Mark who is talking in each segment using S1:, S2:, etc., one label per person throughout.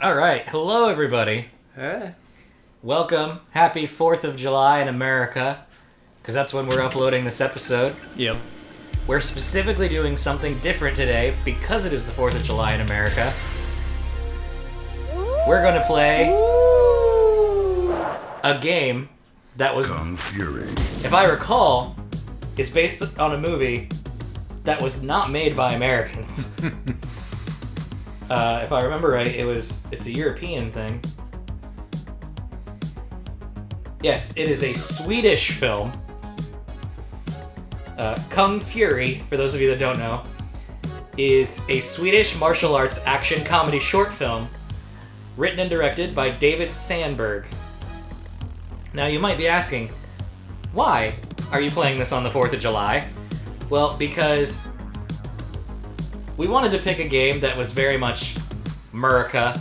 S1: All right. Hello, everybody.
S2: Hey.
S1: Welcome. Happy 4th of July in America, because that's when we're uploading this episode.
S2: Yep.
S1: We're specifically doing something different today because it is the 4th of July in America. We're going to play a game that was,
S3: Kung Fury.
S1: if I recall, is based on a movie that was not made by Americans. If I remember right, it's a European thing. Yes, it is a Swedish film. Kung Fury, for those of you that don't know, is a Swedish martial arts action comedy short film written and directed by David Sandberg. Now you might be asking, why are you playing this on the 4th of July? Well, because we wanted to pick a game that was very much America,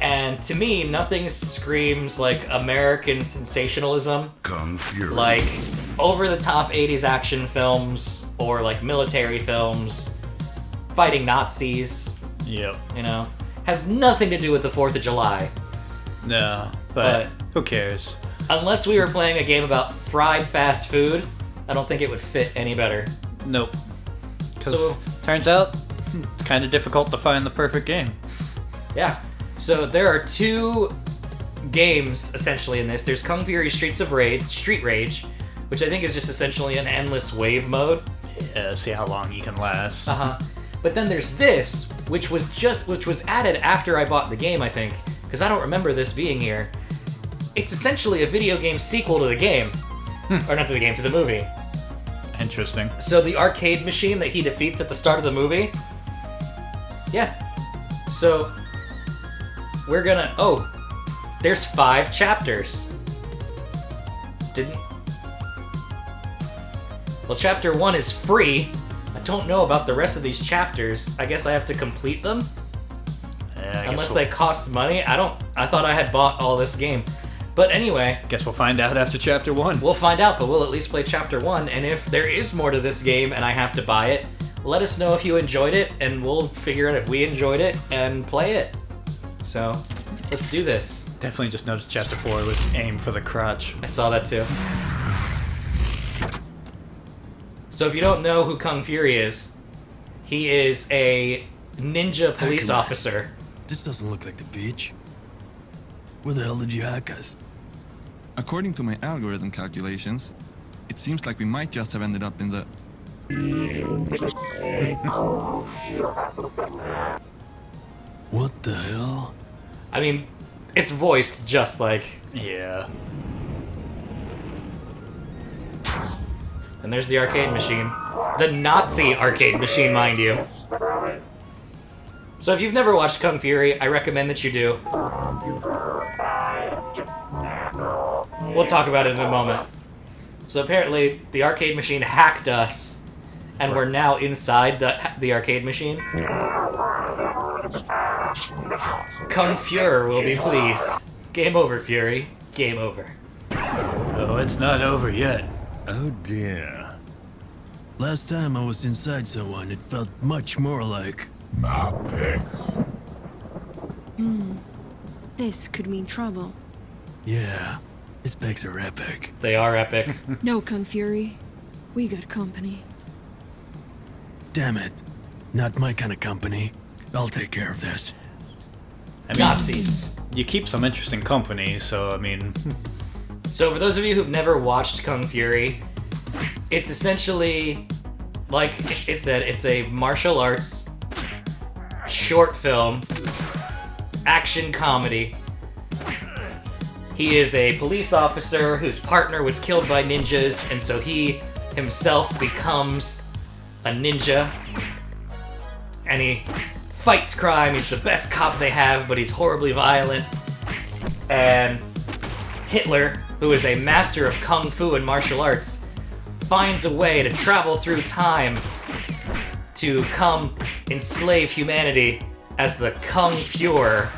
S1: and to me, nothing screams like American sensationalism,
S3: Kung Fury.
S1: like over-the-top 80s action films, or like military films, fighting Nazis,
S2: Yep.
S1: you know, has nothing to do with the 4th of July.
S2: No, but who cares?
S1: Unless we were playing a game about fried fast food, I don't think it would fit any better.
S2: Nope. Because
S1: So-
S2: turns out it's kind of difficult to find the perfect game.
S1: Yeah. So there are two games essentially in this. There's Kung Fury Street Rage, which I think is just essentially an endless wave mode.
S2: Yeah, see how long you can last.
S1: Uh-huh. But then there's this, which was added after I bought the game, I think, because I don't remember this being here. It's essentially a video game sequel to the game. Or not to the game, to the movie.
S2: Interesting.
S1: So the arcade machine that he defeats at the start of the movie. Yeah. So we're gonna. Oh, there's 5 chapters. Well, chapter 1 is free. I don't know about the rest of these chapters. I guess I have to complete them
S2: Yeah,
S1: unless they cost money. I thought I had bought all this game. But anyway,
S2: Guess we'll find out after chapter 1.
S1: we'll find out, but we'll at least play chapter 1, and if there is more to this game and I have to buy it, let us know if you enjoyed it, and we'll figure out if we enjoyed it and play it. So, let's do this.
S2: Definitely just noticed chapter 4 was aim for the crotch.
S1: I saw that too. So if you don't know who Kung Fury is, he is a ninja police
S4: Hack 'em.
S1: officer.
S4: This doesn't look like the beach. Where the hell did you hack us?
S5: According to my algorithm calculations, it seems like we might just have ended up in the...
S4: What the hell?
S1: I mean, it's voiced just like...
S2: Yeah.
S1: And there's the arcade machine. The Nazi arcade machine, mind you. So if you've never watched Kung Fury, I recommend that you do. We'll talk about it in a moment. So apparently, the arcade machine hacked us, and we're now inside the arcade machine. Kung Fury will be pleased. Game over, Fury. Game over.
S2: Oh, it's not over yet.
S4: Oh dear. Last time I was inside someone, it felt much more like...
S6: This could mean trouble.
S4: Yeah, his pecs are epic.
S1: They are epic.
S6: No, Kung Fury. We got company.
S4: Damn it. Not my kind of company. I'll take care of this.
S2: I mean,
S1: Nazis.
S2: you keep some interesting company, so I mean,
S1: So for those of you who've never watched Kung Fury, it's essentially, like it said, it's a martial arts short film, action comedy. He is a police officer whose partner was killed by ninjas, and so he himself becomes a ninja. And he fights crime. He's the best cop they have, but he's horribly violent. And Hitler, who is a master of kung fu and martial arts, finds a way to travel through time to come enslave humanity as the Kung Fuhrer.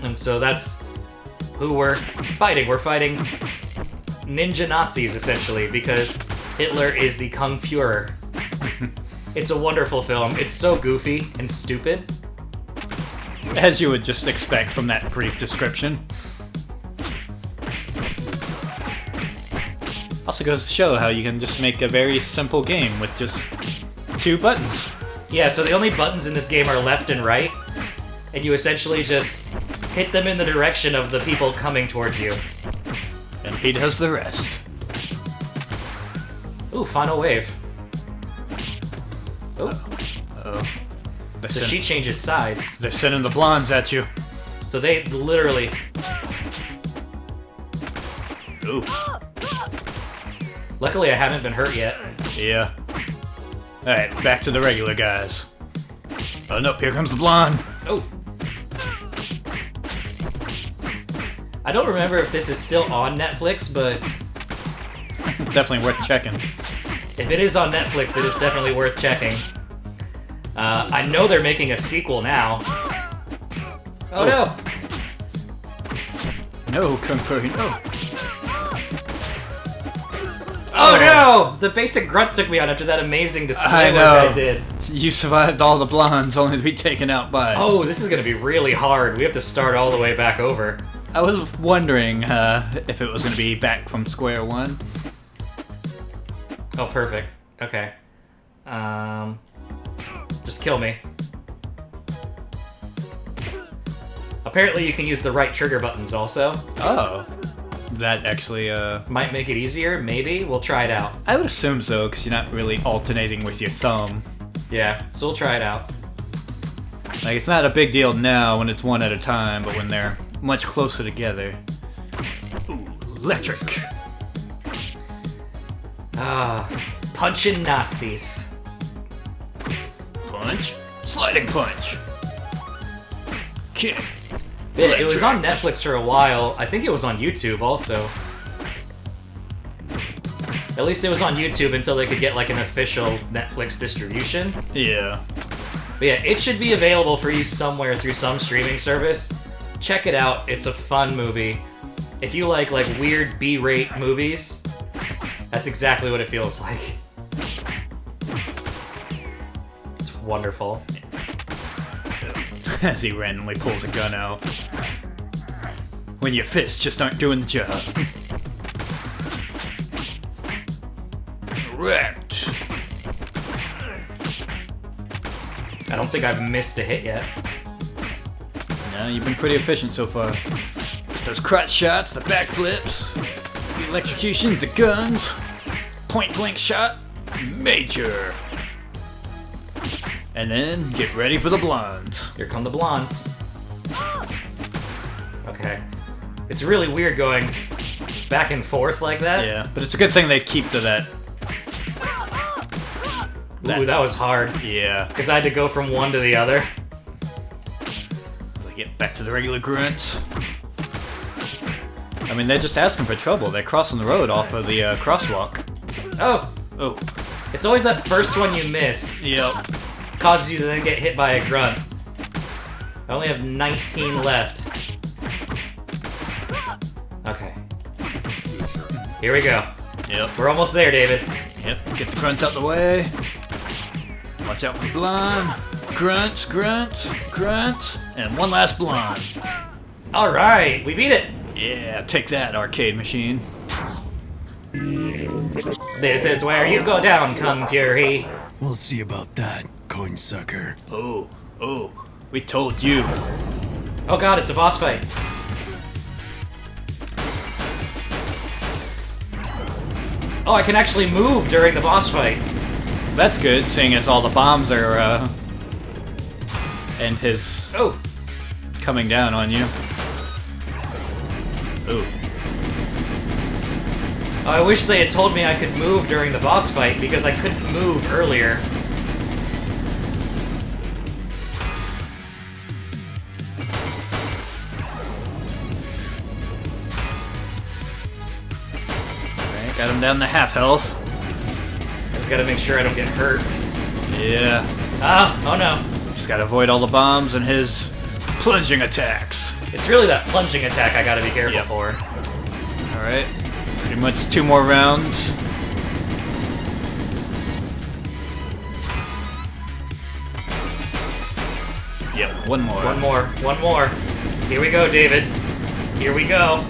S1: And so that's who we're fighting. We're fighting ninja Nazis, essentially, because Hitler is the Kung Fuhrer. It's a wonderful film. It's so goofy and stupid.
S2: As you would just expect from that brief description. Also goes to show how you can just make a very simple game with just 2 buttons.
S1: Yeah, so the only buttons in this game are left and right, and you essentially just hit them in the direction of the people coming towards you.
S2: And he does the rest.
S1: Ooh, final wave. Oh,
S2: Oh.
S1: so she changes sides.
S2: They're sending the blondes at you.
S1: So they literally...
S2: Ooh.
S1: Luckily I haven't been hurt yet.
S2: Yeah. Alright, back to the regular guys. Oh no, here comes the blonde.
S1: Oh. I don't remember if this is still on Netflix, but
S2: Definitely worth checking.
S1: if it is on Netflix, it is definitely worth checking. I know they're making a sequel now. Oh no!
S2: No, Kung Fury, no.
S1: Oh no! The basic grunt took me out after that amazing display
S2: I
S1: work
S2: know.
S1: I did.
S2: You survived all the blondes, only to be taken out by.
S1: Oh, this is gonna be really hard. We have to start all the way back over.
S2: I was wondering if it was going to be back from square one.
S1: Oh, perfect. Okay. Just kill me. Apparently you can use the right trigger buttons also.
S2: Oh. That actually,
S1: Might make it easier, maybe? We'll try it out.
S2: I would assume so, because you're not really alternating with your thumb.
S1: Yeah, so we'll try it out.
S2: Like, it's not a big deal now when it's one at a time, but when they're much closer together. Ooh, electric.
S1: Ah, punching Nazis.
S2: Punch. Sliding punch. Kick.
S1: It was on Netflix for a while. I think it was on YouTube also. At least it was on YouTube until they could get like an official Netflix distribution.
S2: Yeah.
S1: But yeah, it should be available for you somewhere through some streaming service. Check it out. It's a fun movie. If you like weird B-rate movies, that's exactly what it feels like. It's wonderful.
S2: As he randomly pulls a gun out. When your fists just aren't doing the job. Correct.
S1: I don't think I've missed a hit yet.
S2: No, you've been pretty efficient so far. Those crotch shots, the backflips, the electrocutions, the guns, point blank shot, major. And then get ready for the blondes.
S1: Here come the blondes. Okay. It's really weird going back and forth like that.
S2: Yeah, but it's a good thing they keep to that.
S1: Ooh, that was hard.
S2: Yeah.
S1: Because I had to go from one to the other.
S2: They get back to the regular grunts. I mean, they're just asking for trouble. They're crossing the road off of the crosswalk.
S1: Oh,
S2: Oh.
S1: it's always that first one you miss.
S2: Yep.
S1: Causes you to then get hit by a grunt. I only have 19 left. Okay. Here we go.
S2: Yep.
S1: We're almost there, David.
S2: Yep. Get the grunts out the way. Watch out for the blonde. Grunts, grunts, grunts, and one last blonde.
S1: All right, we beat it.
S2: Yeah, take that, arcade machine.
S1: This is where you go down, Kung Fury.
S4: We'll see about that, coin sucker.
S2: Oh, we told you.
S1: Oh god, it's a boss fight. Oh, I can actually move during the boss fight.
S2: That's good, seeing as all the bombs are, and his
S1: Oh,
S2: coming down on you. Ooh.
S1: I wish they had told me I could move during the boss fight because I couldn't move earlier.
S2: Alright, got him down to half health.
S1: I just gotta make sure I don't get hurt.
S2: Yeah.
S1: Ah, oh no.
S2: Just gotta avoid all the bombs and his plunging attacks.
S1: It's really that plunging attack I gotta be careful
S2: Yep.
S1: for.
S2: Alright. Pretty much 2 more rounds. Yep, one more.
S1: One more. One more. Here we go, David. Here we go.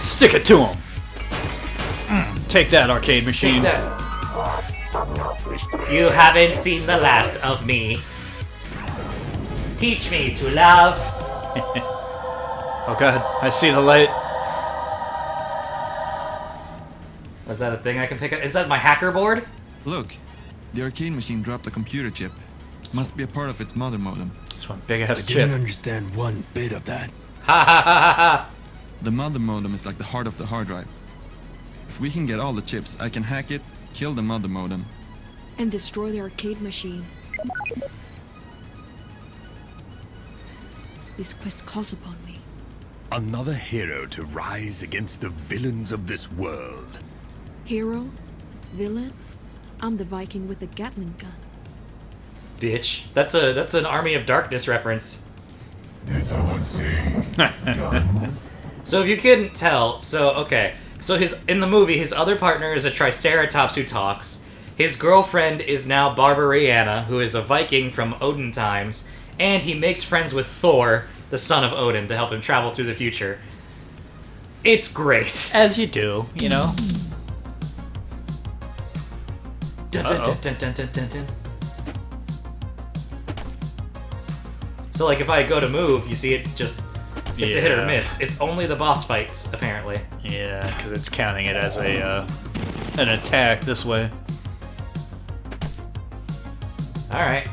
S2: Stick it to him. Take that, arcade machine.
S1: Take that. You haven't seen the last of me. Teach me to love.
S2: Oh god, I see the light.
S1: Was that a thing I can pick up? Is that my hacker board?
S5: Look, the arcade machine dropped a computer chip. Must be a part of its mother modem.
S2: It's one big ass
S4: I
S2: chip.
S4: didn't understand one bit of that.
S1: Ha ha ha ha ha.
S5: The mother modem is like the heart of the hard drive. If we can get all the chips, I can hack it, kill the mother modem.
S6: And destroy the arcade machine. This quest calls upon me.
S3: Another hero to rise against the villains of this world.
S6: Hero? Villain? I'm the Viking with the Gatling gun.
S1: Bitch. That's an Army of Darkness reference.
S7: Did someone say guns?
S1: So if you couldn't tell, so in the movie, his other partner is a Triceratops who talks. His girlfriend is now Barbariana, who is a Viking from Odin times, and he makes friends with Thor, the son of Odin, to help him travel through the future. It's great.
S2: As you do, you know.
S1: Dun, dun, dun, dun, dun, dun, dun, dun. So like if I go to move, you see it just it's a hit or
S2: Yeah.
S1: miss. It's only the boss fights, apparently.
S2: Yeah, because it's counting it as a an attack this way.
S1: Alright.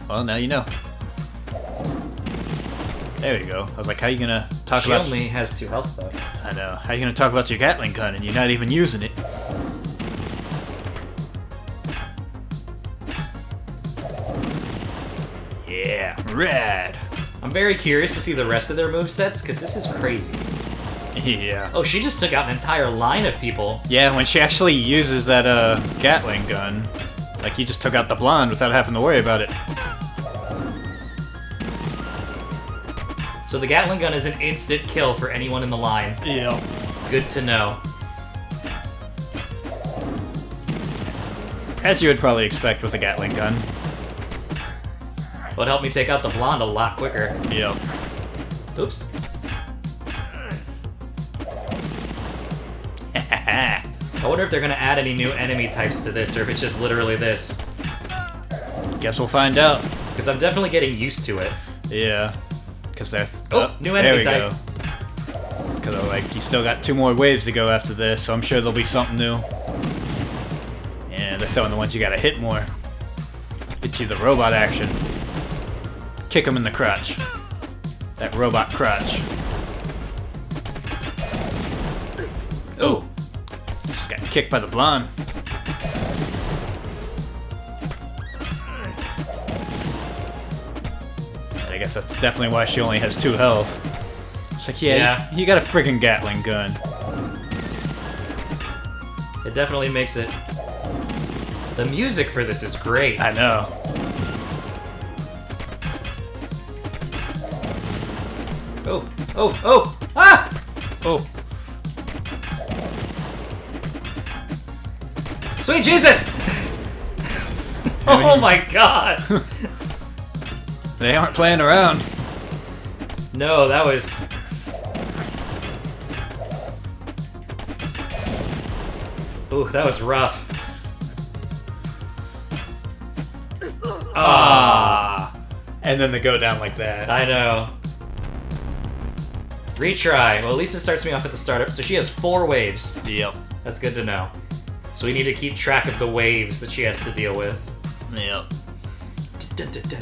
S2: Well, now you know. There we go. I was like, how you gonna talk
S1: She
S2: about?
S1: only has 2 health though.
S2: I know. How you gonna talk about your Gatling gun and you're not even using it? Yeah, rad.
S1: I'm very curious to see the rest of their movesets, because this is crazy.
S2: Yeah.
S1: Oh, she just took out an entire line of people.
S2: Yeah, when she actually uses that Gatling gun, like you just took out the blonde without having to worry about it.
S1: So the Gatling gun is an instant kill for anyone in the line.
S2: Yeah.
S1: Good to know.
S2: As you would probably expect with a Gatling gun.
S1: Would help me take out the blonde a lot quicker.
S2: Yep.
S1: Oops. I wonder if they're gonna add any new enemy types to this, or if it's just literally this.
S2: Guess we'll find out.
S1: Because I'm definitely getting used to it.
S2: Yeah. Because they're...
S1: Oh, new enemy
S2: there we
S1: type.
S2: go. Because like, you still got 2 more waves to go after this, so I'm sure there'll be something new. Yeah, they're throwing the ones you gotta hit more. Get you the robot action. Kick him in the crotch. That robot crotch. Oh. Just got kicked by the blonde. I guess that's definitely why she only has 2 health. It's like, yeah. You got a friggin' Gatling gun.
S1: It definitely makes it. The music for this is great.
S2: I know.
S1: Oh, oh, oh! Ah!
S2: Oh.
S1: Sweet Jesus! Oh my god!
S2: They aren't playing around.
S1: No, that was... Ooh, that was rough. Ah!
S2: And then they go down like that.
S1: I know. Retry. Well, at least it starts me off at the startup. So she has 4 waves.
S2: Yep.
S1: That's good to know. So we need to keep track of the waves that she has to deal with.
S2: Yep.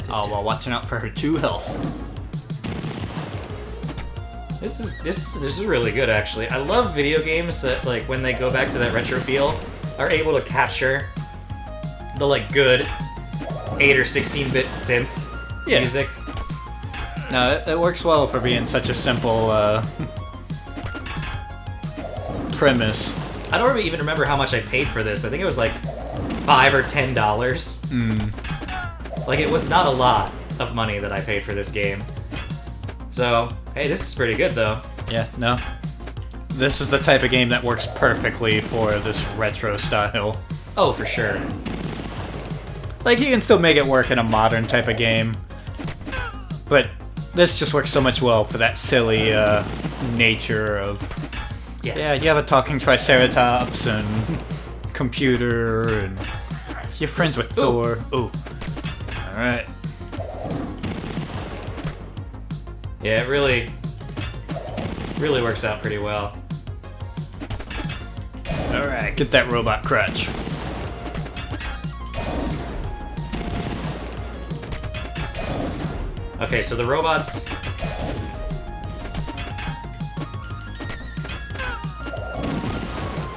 S2: Oh, while watching out for her 2 health.
S1: This is really good, actually. I love video games that, like, when they go back to that retro feel, are able to capture the, like, good 8 or 16-bit synth music.
S2: No, it works well for being such a simple premise.
S1: I don't even remember how much I paid for this. I think it was like $5 or $10. Like, it was not a lot of money that I paid for this game. So, hey, this is pretty good, though.
S2: Yeah, no. This is the type of game that works perfectly for this retro style.
S1: Oh, for sure.
S2: Like, you can still make it work in a modern type of game. But this just works so much well for that silly nature of... Yeah, you have a talking Triceratops and computer, and you're friends with Thor. Ooh. Alright.
S1: Yeah, it really works out pretty well.
S2: Alright, get that robot crutch.
S1: Okay, so the robots...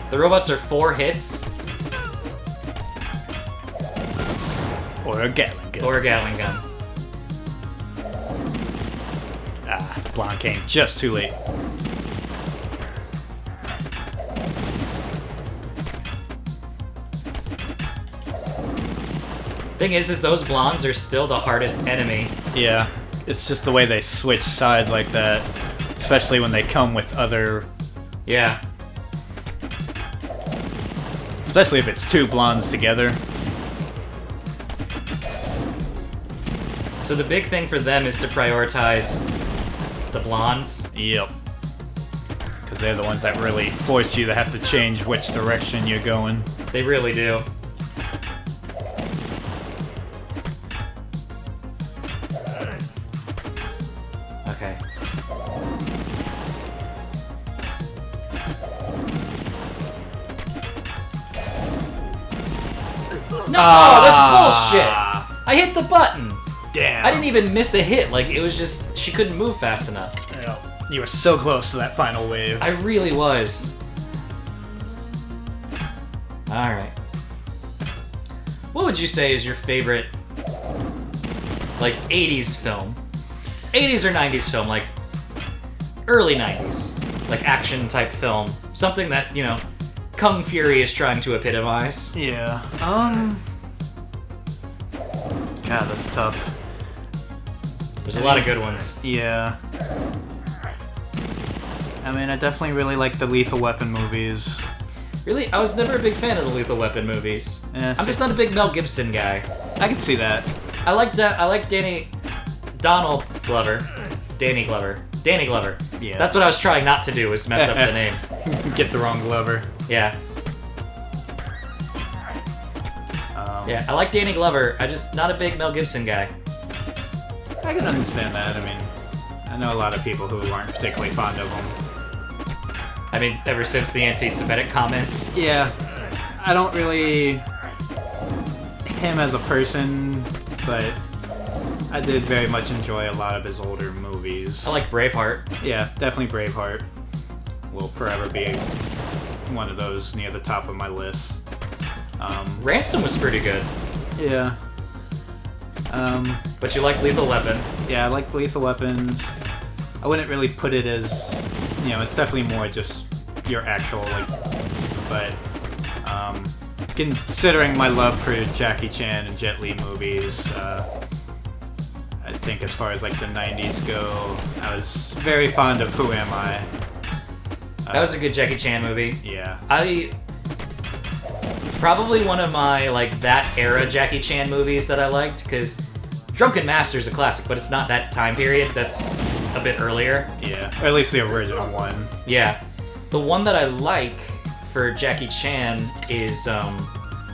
S1: The robots are 4 hits.
S2: Or a Gatling gun.
S1: Or a Gatling gun.
S2: Ah, the blonde came just too late.
S1: Thing is those blondes are still the hardest enemy.
S2: Yeah, it's just the way they switch sides like that. Especially when they come with other...
S1: Yeah.
S2: Especially if it's 2 blondes together.
S1: So the big thing for them is to prioritize the blondes.
S2: Yep. Because they're the ones that really force you to have to change which direction you're going.
S1: They really do. Okay. No, that's bullshit. I hit the button.
S2: Damn.
S1: I didn't even miss a hit. Like, it was just, she couldn't move fast enough.
S2: Yep. You were so close to that final wave.
S1: I really was. Alright. What would you say is your favorite, like, 80s film? 80s or 90s film, like, early 90s. Like, action type film. Something that, you know, Kung Fury is trying to epitomize.
S2: Yeah. God, that's tough.
S1: There's a lot of good ones.
S2: Yeah. I mean, I definitely really like the Lethal Weapon movies.
S1: Really? I was never a big fan of the Lethal Weapon movies.
S2: Yeah,
S1: I'm just not a big Mel Gibson guy.
S2: I can see that.
S1: I like Donald Glover. Danny Glover. Danny Glover.
S2: Yeah.
S1: That's what I was trying not to do, was mess up the name.
S2: Get the wrong Glover.
S1: Yeah. Yeah, I like Danny Glover. I'm just not a big Mel Gibson guy.
S2: I can understand that. I mean, I know a lot of people who aren't particularly fond of him.
S1: I mean, ever since the anti-Semitic comments.
S2: Yeah. I don't really... him as a person, but I did very much enjoy a lot of his older movies.
S1: I like Braveheart.
S2: Yeah, definitely Braveheart will forever be one of those near the top of my list.
S1: Ransom was pretty good.
S2: Yeah.
S1: But you like Lethal Weapon.
S2: Yeah, I like Lethal Weapons. I wouldn't really put it as, you know, it's definitely more just your actual, like, but, considering my love for Jackie Chan and Jet Li movies, I think as far as, like, the 90s go, I was very fond of Who Am I?
S1: That was a good Jackie Chan movie.
S2: Yeah.
S1: Probably one of my, like, that era Jackie Chan movies that I liked, because Drunken Master is a classic, but it's not that time period. That's a bit earlier.
S2: Yeah, or at least the original one.
S1: Yeah. The one that I like for Jackie Chan is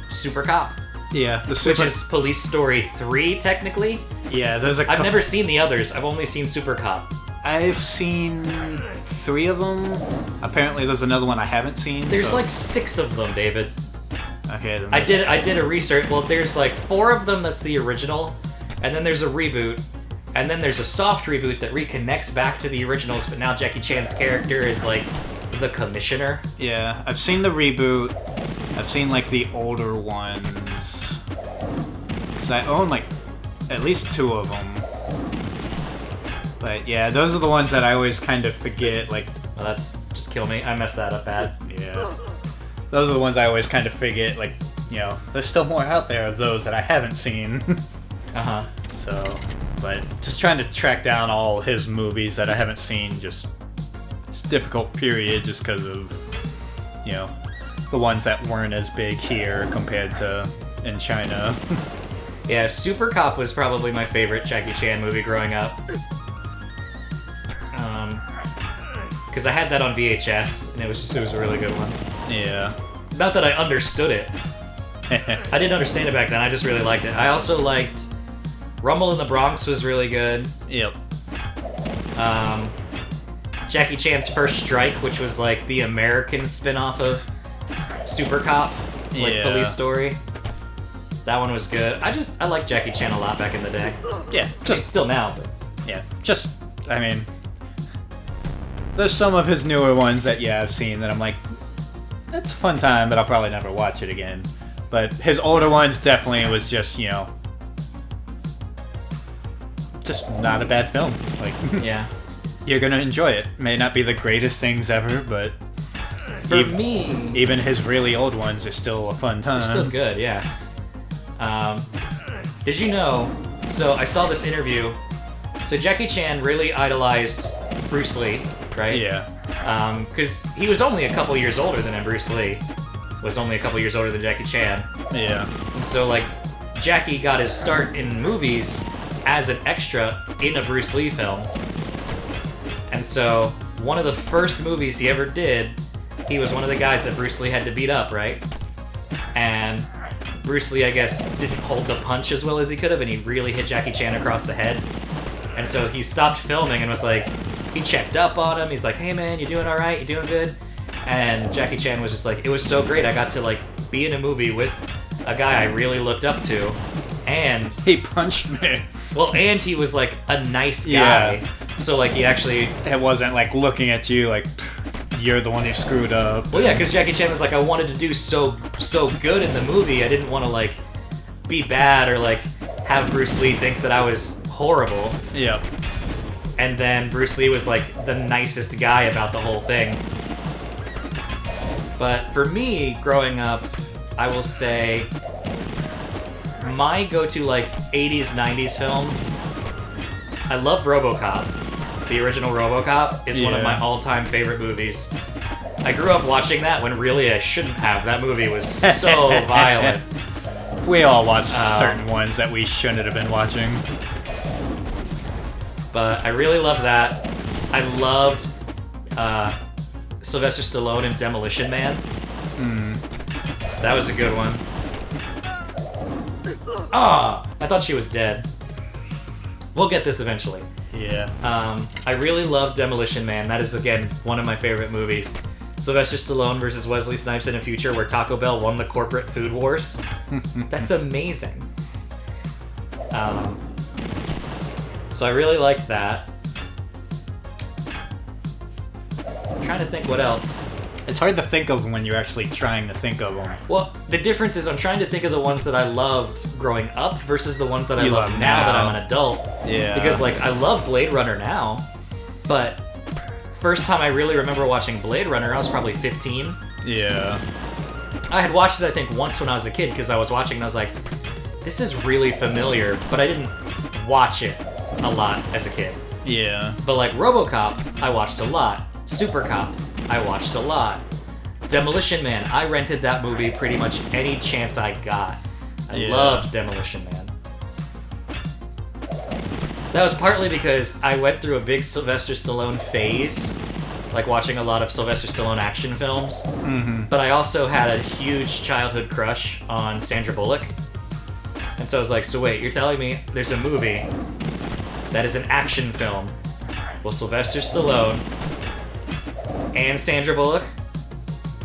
S1: Super Cop,
S2: Yeah, the
S1: which
S2: Super...
S1: is Police Story 3, technically.
S2: Yeah, there's a
S1: I've
S2: couple...
S1: never seen the others. I've only seen Super Cop.
S2: I've seen 3 of them. Apparently there's another one I haven't seen.
S1: There's
S2: so...
S1: like 6 of them, David.
S2: Okay, then
S1: I did a research. Well, there's like 4 of them that's the original, and then there's a reboot, and then there's a soft reboot that reconnects back to the originals, but now Jackie Chan's character is like the commissioner.
S2: Yeah, I've seen the reboot. I've seen like the older ones. Because I own like at least 2 of them. But yeah, those are the ones that I always kind of forget. Like,
S1: Well, that's just kill me. I messed that up bad.
S2: yeah. Those are the ones I always kind of forget. Like, you know, there's still more out there of those that I haven't seen.
S1: Uh-huh.
S2: So, but just trying to track down all his movies that I haven't seen, just it's a difficult period just because of, you know, the ones that weren't as big here compared to in China.
S1: Yeah, Super Cop was probably my favorite Jackie Chan movie growing up. Because I had that on VHS, and it was a really good one.
S2: Yeah.
S1: Not that I understood it. I didn't understand it back then. I just really liked it. I also liked Rumble in the Bronx was really good.
S2: Yep.
S1: Jackie Chan's First Strike, which was like the American spin-off of Super Cop, like
S2: Yeah.
S1: Police Story. That one was good. I liked Jackie Chan a lot back in the day.
S2: Yeah.
S1: Just still now, but
S2: I mean, there's some of his newer ones that, I've seen that I'm like, that's a fun time, but I'll probably never watch it again. But his older ones definitely was just, just not a bad film. Like,
S1: yeah.
S2: you're gonna enjoy it. May not be the greatest things ever, but
S1: For me,
S2: even his really old ones are still a fun time.
S1: they're still good, yeah. Did you know? So I saw this interview. So Jackie Chan really idolized Bruce Lee, right?
S2: Yeah.
S1: Because he was only a couple years older than him. Bruce Lee was only a couple years older than Jackie Chan.
S2: Yeah.
S1: And so, like, Jackie got his start in movies as an extra in a Bruce Lee film. And so, one of the first movies he ever did, he was one of the guys that Bruce Lee had to beat up, right? And Bruce Lee, I guess, didn't hold the punch as well as he could have, and he really hit Jackie Chan across the head. And so he stopped filming and was like, he checked up on him. He's like, hey man, you doing all right? You doing good? And Jackie Chan was just like, it was so great. I got to like be in a movie with a guy I really looked up to, and
S2: He punched me.
S1: well, and he was like a nice guy.
S2: Yeah.
S1: So like he actually,
S2: It wasn't like looking at you like you're the one who screwed up.
S1: well, yeah, because Jackie Chan was like, I wanted to do so good in the movie. I didn't want to like be bad or like have Bruce Lee think that I was horrible.
S2: Yep.
S1: And then Bruce Lee was like the nicest guy about the whole thing. But for me, growing up, I will say my go-to like 80s, 90s films, I love RoboCop. The original RoboCop is one of
S2: Yeah.
S1: my all-time favorite movies. I grew up watching that when really I shouldn't have. That movie was so violent.
S2: We all watched certain ones that we shouldn't have been watching.
S1: But I really loved that. I loved Sylvester Stallone in Demolition Man. That was a good one. Ah, I thought she was dead. We'll get this eventually.
S2: Yeah.
S1: I really love Demolition Man. That is, again, one of my favorite movies. Sylvester Stallone versus Wesley Snipes in a future where Taco Bell won the corporate food wars. That's amazing. So I really liked that. I'm trying to think what else.
S2: It's hard to think of when you're actually trying to think of them.
S1: Well, the difference is I'm trying to think of the ones that I loved growing up versus the ones that I
S2: You
S1: love
S2: love
S1: now that
S2: now.
S1: I'm an adult.
S2: Yeah.
S1: Because, like, I love Blade Runner now, but first time I really remember watching Blade Runner, I was probably 15.
S2: Yeah.
S1: I had watched it, I think, once when I was a kid because I was watching and I was like, this is really familiar, but I didn't watch it a lot as a kid.
S2: Yeah.
S1: But, like, RoboCop, I watched a lot. Super Cop, I watched a lot. Demolition Man, I rented that movie pretty much any chance I got. I
S2: Yeah.
S1: loved Demolition Man. That was partly because I went through a big Sylvester Stallone phase, like watching a lot of Sylvester Stallone action films. But I also had a huge childhood crush on Sandra Bullock. And so I was like, so wait, you're telling me there's a movie that is an action film with Sylvester Stallone and Sandra Bullock?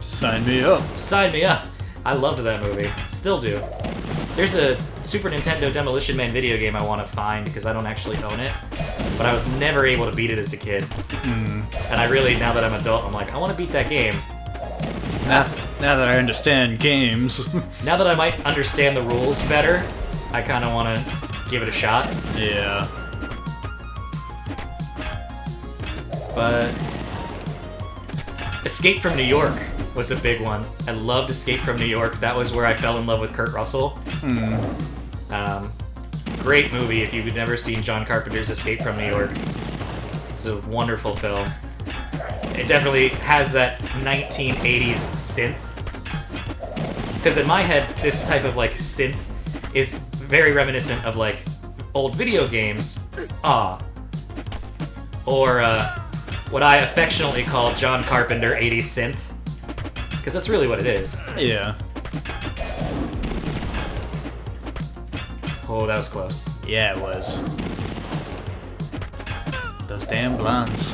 S2: Sign me up.
S1: Sign me up. I loved that movie. Still do. There's a Super Nintendo Demolition Man video game I want to find because I don't actually own it. But I was never able to beat it as a kid. And I really, now that I'm an adult, I'm like, I want to beat that game.
S2: Now that I understand games.
S1: Now that I might understand the rules better, I kind of want to give it a shot.
S2: Yeah.
S1: But Escape from New York was a big one. I loved Escape from New York. That was where I fell in love with Kurt Russell. Great movie if you've never seen John Carpenter's Escape from New York. It's a wonderful film. It definitely has that 1980s synth. Because in my head, this type of like synth is very reminiscent of like old video games. Or what I affectionately call John Carpenter 80s synth, because that's really what it is.
S2: Yeah.
S1: Oh, that was close.
S2: Yeah, it was. Those damn blondes.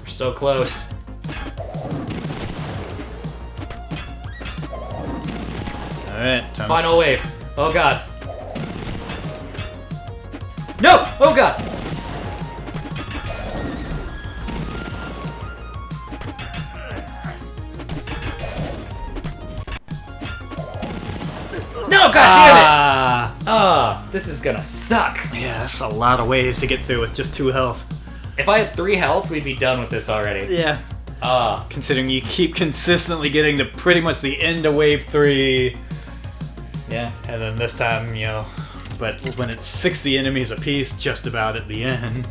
S1: We're so close.
S2: Alright,
S1: Final wave. Oh god. No! Oh god! No, god damn it! This is gonna suck.
S2: Yeah, that's a lot of ways to get through with just 2 health.
S1: If I had 3 health, we'd be done with this already.
S2: Yeah. Considering you keep consistently getting to pretty much the end of wave 3.
S1: Yeah.
S2: And then this time, you know, but when it's 60 enemies apiece, just about at the end.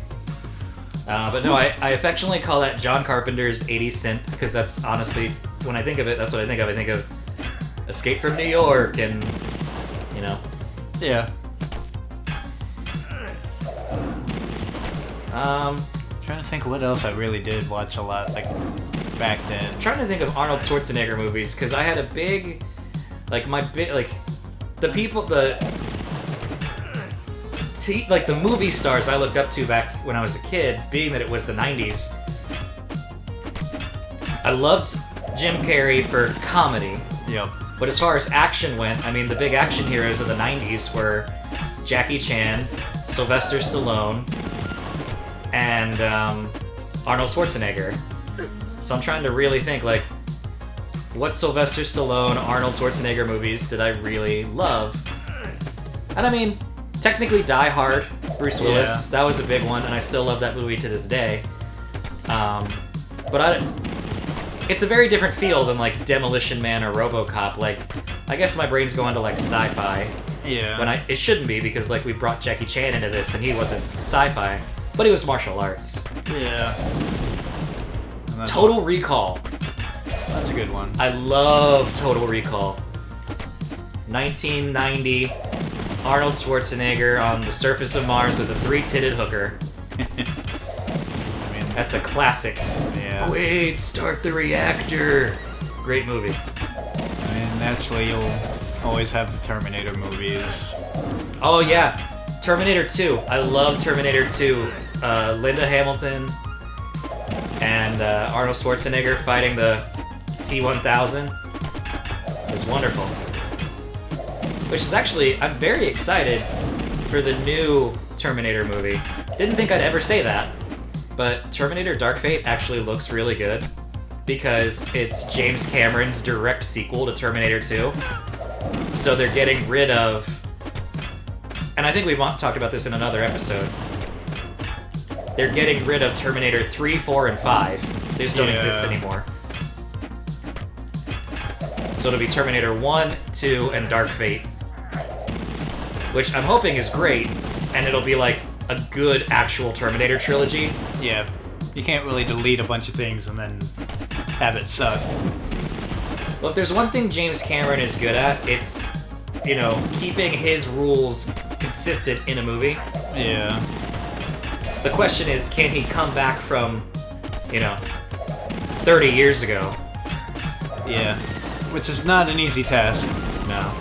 S1: But no, I affectionately call that John Carpenter's 80s synth, because that's honestly, when I think of it, that's what I think of. I think of Escape from New York and, you know.
S2: Yeah. Trying to think what else I really did watch a lot, like, back then.
S1: I'm trying to think of Arnold Schwarzenegger movies, because I had a big, like, the people, the movie stars I looked up to back when I was a kid, being that it was the 90s. I loved Jim Carrey for comedy.
S2: Yep.
S1: But as far as action went, I mean, the big action heroes of the 90s were Jackie Chan, Sylvester Stallone, and Arnold Schwarzenegger. So I'm trying to really think, like, what Sylvester Stallone, Arnold Schwarzenegger movies did I really love? And I mean, technically Die Hard, Bruce Willis, that was a big one, and I still love that movie to this day. But it's a very different feel than like Demolition Man or RoboCop. Like, I guess my brain's going to like sci-fi.
S2: Yeah.
S1: When it shouldn't be, because like we brought Jackie Chan into this and he wasn't sci-fi, but he was martial arts.
S2: Yeah.
S1: Total Recall.
S2: That's a good one.
S1: I love Total Recall. 1990, Arnold Schwarzenegger on the surface of Mars with a 3-titted hooker.
S2: I mean,
S1: That's a classic.
S2: yeah.
S1: Wait, start the reactor. Great movie.
S2: I mean, naturally, you'll always have the Terminator movies.
S1: Oh yeah, Terminator 2. I love Terminator 2. Linda Hamilton and Arnold Schwarzenegger fighting the T-1000 is wonderful. Which is actually, I'm very excited for the new Terminator movie. Didn't think I'd ever say that, but Terminator Dark Fate actually looks really good because it's James Cameron's direct sequel to Terminator 2. So they're getting rid of, and I think we talked about this in another episode, they're getting rid of Terminator 3, 4, and 5. They just don't exist anymore. So it'll be Terminator 1, 2, and Dark Fate. Which I'm hoping is great, and it'll be like a good actual Terminator trilogy.
S2: Yeah. You can't really delete a bunch of things and then have it suck.
S1: Well, if there's one thing James Cameron is good at, it's, you know, keeping his rules consistent in a movie.
S2: Yeah.
S1: The question is, can he come back from, you know, 30 years ago?
S2: Yeah. Which is not an easy task.
S1: No.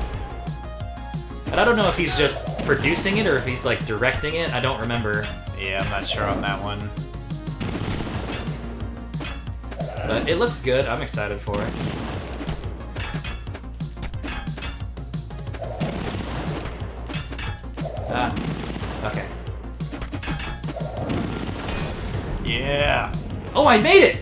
S1: And I don't know if he's just producing it or if he's, like, directing it. I don't remember.
S2: Yeah, I'm not sure on that one.
S1: But it looks good. I'm excited for it. Okay.
S2: Yeah.
S1: Oh, I made it!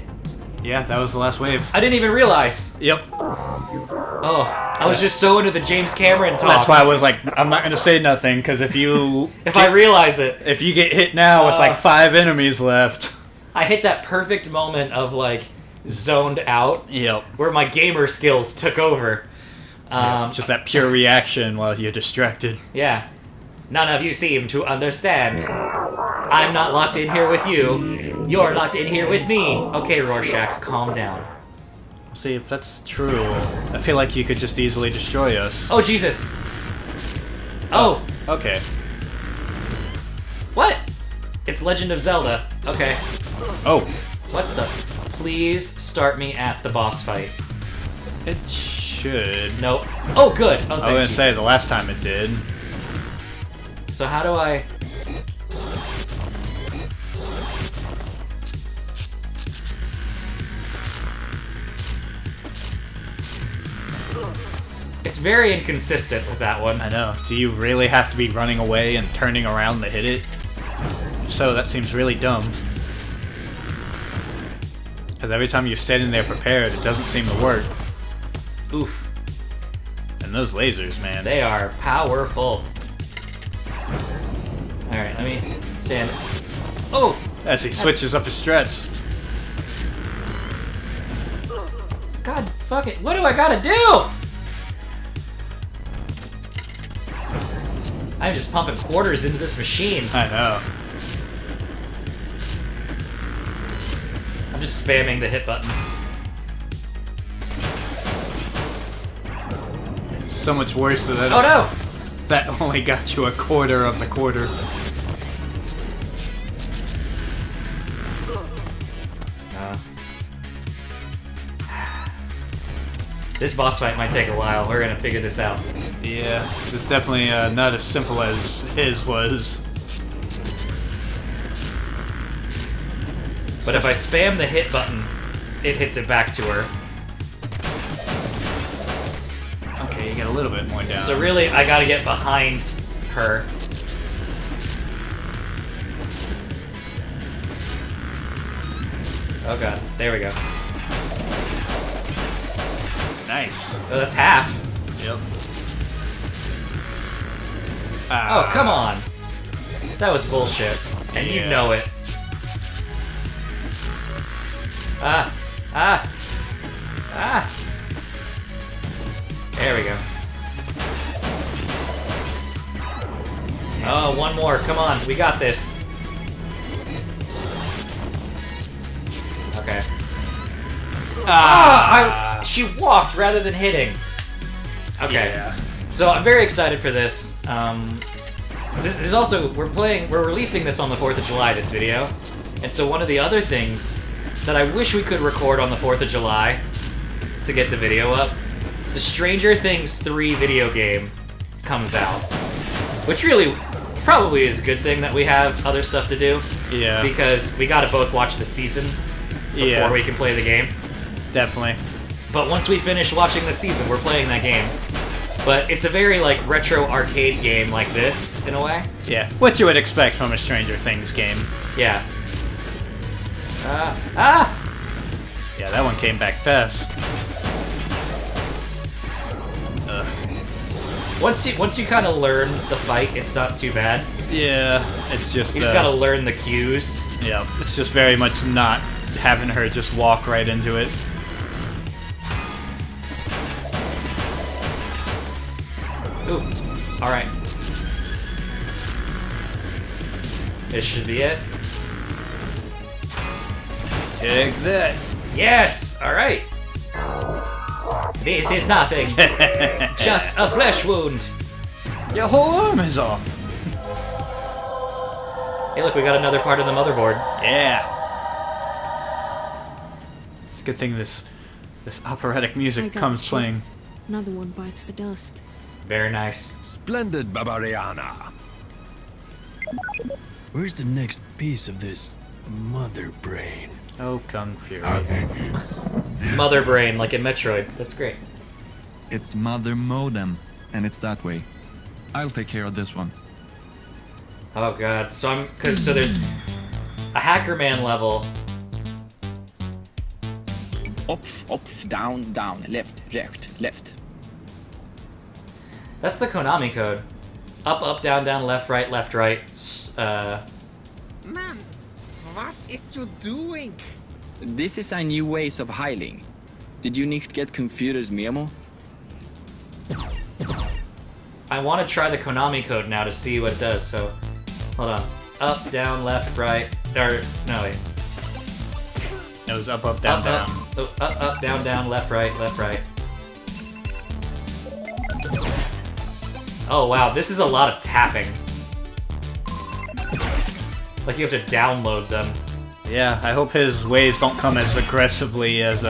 S2: Yeah, that was the last wave.
S1: I didn't even realize.
S2: Yep.
S1: Oh, I was just so into the James Cameron talk.
S2: That's why I was like, I'm not gonna say nothing, because if you
S1: I realize it,
S2: if you get hit now with like 5 enemies left.
S1: I hit that perfect moment of like zoned out.
S2: Yep.
S1: Where my gamer skills took over.
S2: Just that pure reaction while you're distracted.
S1: Yeah. None of you seem to understand. I'm not locked in here with you. You're locked in here with me. Okay, Rorschach, calm down.
S2: See, if that's true, I feel like you could just easily destroy us.
S1: Oh, Jesus! Oh!
S2: Okay.
S1: What? It's Legend of Zelda. Okay.
S2: Oh,
S1: What the? Please start me at the boss fight.
S2: it should.
S1: Nope. Oh, good. Oh,
S2: I was
S1: thank
S2: gonna say
S1: Jesus.
S2: the last time it did.
S1: So how do I... It's very inconsistent with that one.
S2: I know. Do you really have to be running away and turning around to hit it? If so, that seems really dumb. Because every time you're standing there prepared, it doesn't seem to work.
S1: Oof.
S2: And those lasers, man.
S1: They are powerful. Alright, let me stand. Oh!
S2: As he switches up his strats.
S1: God fuck it. What do I gotta do? I'm just pumping quarters into this machine.
S2: I know.
S1: I'm just spamming the hit button.
S2: So much worse than that.
S1: Oh no!
S2: That only got you a quarter of the quarter.
S1: This boss fight might take a while. We're gonna figure this out.
S2: Yeah, it's definitely not as simple as his was.
S1: But if I spam the hit button, it hits it back to her.
S2: Okay, you get a little bit more down.
S1: So really, I gotta get behind her. Oh god, there we go.
S2: Nice.
S1: Oh, that's half.
S2: Yep.
S1: Oh, come on. That was bullshit. And you
S2: Yeah.
S1: know it. Ah. Ah. Ah. There we go. Oh, one more. Come on. We got this. Okay. She walked rather than hitting. Okay.
S2: Yeah.
S1: So I'm very excited for this. This is also we're releasing this on the 4th of July. This video, and so one of the other things that I wish we could record on the 4th of July to get the video up, the Stranger Things 3 video game comes out, which really probably is a good thing that we have other stuff to do.
S2: Yeah.
S1: Because we gotta both watch the season before
S2: Yeah.
S1: we can play the game.
S2: Definitely.
S1: But once we finish watching the season, we're playing that game. But it's a very, like, retro arcade game like this, in a way.
S2: Yeah. What you would expect from a Stranger Things game.
S1: Yeah.
S2: Yeah, that one came back fast.
S1: Once you kind of learn the fight, it's not too bad.
S2: Yeah, it's just.
S1: You just gotta learn the cues.
S2: Yeah, it's just very much not having her just walk right into it.
S1: Ooh. Alright. This should be it.
S2: Take that.
S1: Yes! Alright. This is nothing. Just a flesh wound.
S2: Your whole arm is off.
S1: Hey, look, we got another part of the motherboard.
S2: Yeah. It's a good thing this operatic
S6: I
S2: music
S6: got
S2: comes
S6: the chip.
S2: playing.
S6: Another one bites the dust.
S1: Very nice.
S3: Splendid, Barbariana.
S4: Where's the next piece of this mother brain?
S2: Oh, Kung Fury.
S7: I think it's
S1: Mother brain, like in Metroid. That's great.
S5: It's Mother Modem, and it's that way. I'll take care of this one.
S1: Oh god. So there's a Hacker Man level.
S8: Up, up, down, down, left, right, left.
S1: That's the Konami code. Up, up, down, down, left, right, left, right.
S9: Man, was ist you doing?
S8: This is a new ways of healing. Did you nicht get Computer's memo?
S1: I want to try the Konami code now to see what it does, so... Hold on. Up, down, left, right... Or... No, wait.
S2: It was up, up, down,
S1: Up,
S2: down.
S1: up. Oh, up, down, down, left, right, left, right. Oh wow, this is a lot of tapping. Like you have to download them.
S2: Yeah, I hope his waves don't come as aggressively as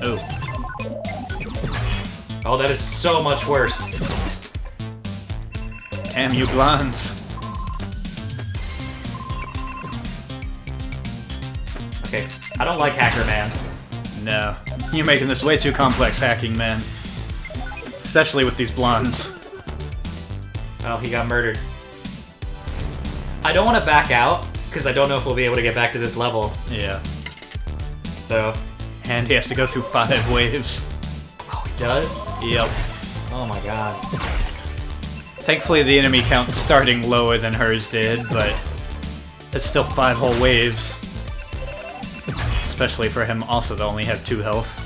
S2: Oh.
S1: Oh, that is so much worse.
S2: Damn you blondes.
S1: Okay, I don't like Hacker Man.
S2: No. You're making this way too complex, Hacking Man. Especially with these blondes.
S1: Oh, he got murdered. I don't want to back out, because I don't know if we'll be able to get back to this level.
S2: Yeah.
S1: So...
S2: And he has to go through 5 waves.
S1: Oh, he does?
S2: Yep.
S1: Oh my god.
S2: Thankfully the enemy count's starting lower than hers did, but it's still 5 whole waves. Especially for him also to only have 2 health.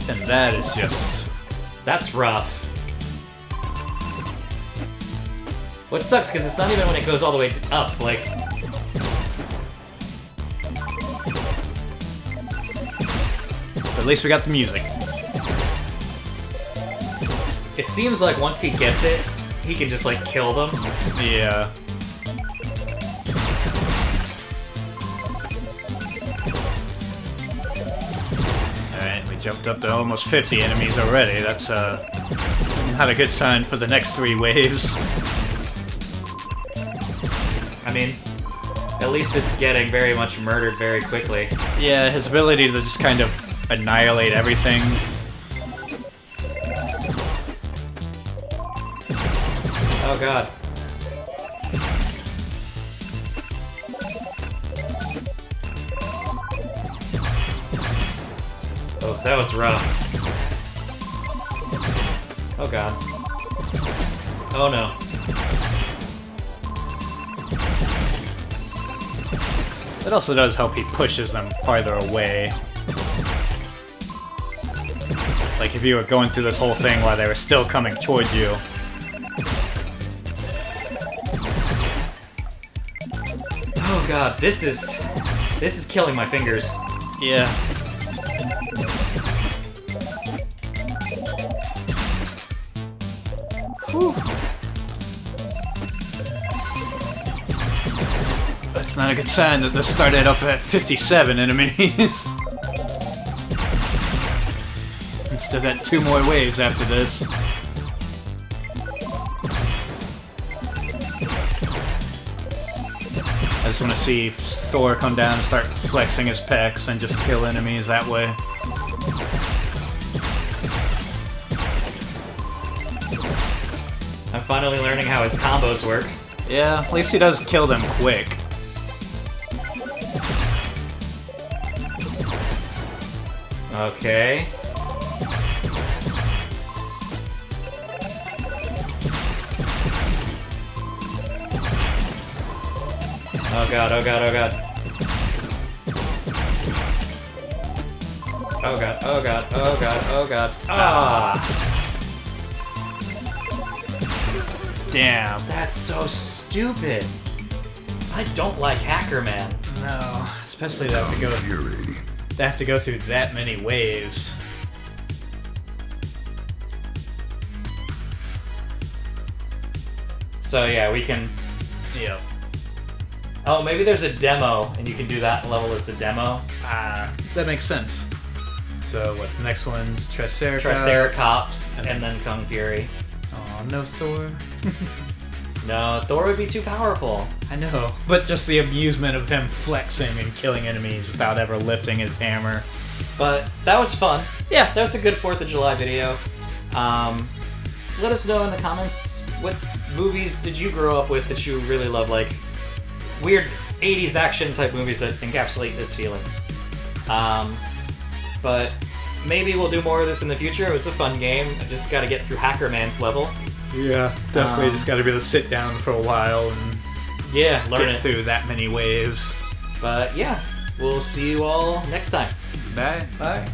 S2: And that is just...
S1: That's rough. What sucks, because it's not even when it goes all the way up, like...
S2: At least we got the music.
S1: It seems like once he gets it, he can just, like, kill them.
S2: Yeah. Alright, we jumped up to almost 50 enemies already. That's, not a good sign for the next 3 waves.
S1: I mean, at least it's getting very much murdered very quickly.
S2: Yeah, his ability to just kind of annihilate everything.
S1: Oh god. Oh, that was rough. Oh god. Oh no.
S2: It also does help he pushes them farther away. Like if you were going through this whole thing while they were still coming towards you.
S1: Oh god, this is killing my fingers.
S2: Yeah. Whew. That's not a good sign that this started up at 57 enemies. Still got 2 more waves after this. I just want to see Thor come down and start flexing his pecs and just kill enemies that way.
S1: I'm finally learning how his combos work.
S2: Yeah, at least he does kill them quick.
S1: Okay. Oh god, oh god, oh god. Oh god, oh god, oh god, oh god. Ah!
S2: Damn.
S1: That's so stupid. I don't like Hacker Man.
S2: No, especially to have to go
S3: Fury.
S2: They have to go through that many waves.
S1: So yeah, we can...
S2: Yep.
S1: Oh, maybe there's a demo, and you can do that level as the demo.
S2: Ah, that makes sense. So what, the next one's Triceratops?
S1: Triceratops, and then Kung Fury.
S2: Oh, no Thor.
S1: No, Thor would be too powerful.
S2: I know, but just the amusement of him flexing and killing enemies without ever lifting his hammer.
S1: But that was fun. Yeah, that was a good 4th of July video. Let us know in the comments, what movies did you grow up with that you really love, like weird 80s action type movies that encapsulate this feeling. But maybe we'll do more of this in the future. It was a fun game. I just gotta get through Hacker Man's level.
S2: Yeah, definitely just gotta be able to sit down for a while and
S1: Yeah, learn
S2: get
S1: it.
S2: through that many waves.
S1: But yeah, we'll see you all next time.
S2: Bye.
S1: Bye.